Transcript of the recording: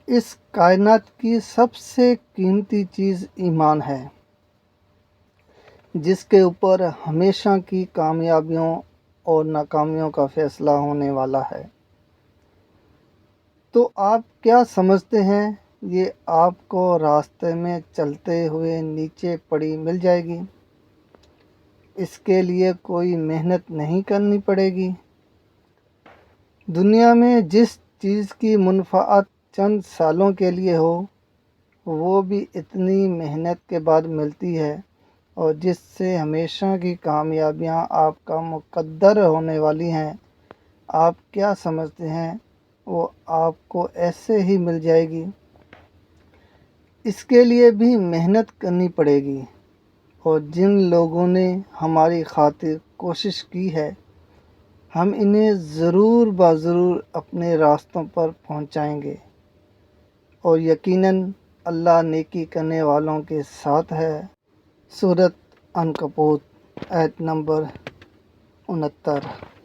اس کائنات کی سب سے قیمتی چیز ایمان ہے، جس کے اوپر ہمیشہ کی کامیابیوں اور ناکامیوں کا فیصلہ ہونے والا ہے۔ تو آپ کیا سمجھتے ہیں یہ آپ کو راستے میں چلتے ہوئے نیچے پڑی مل جائے گی؟ اس کے لیے کوئی محنت نہیں کرنی پڑے گی؟ دنیا میں جس چیز کی منفعت چند سالوں کے لیے ہو، وہ بھی اتنی محنت کے بعد ملتی ہے، اور جس سے ہمیشہ کی کامیابیاں آپ کا مقدر ہونے والی ہیں، آپ کیا سمجھتے ہیں وہ آپ کو ایسے ہی مل جائے گی؟ اس کے لیے بھی محنت کرنی پڑے گی، اور جن لوگوں نے ہماری خاطر کوشش کی ہے، ہم انہیں ضرور ضرور اپنے راستوں پر پہنچائیں گے، اور یقیناً اللہ نیکی کرنے والوں کے ساتھ ہے۔ سورۃ عنکبوت آیت نمبر 69۔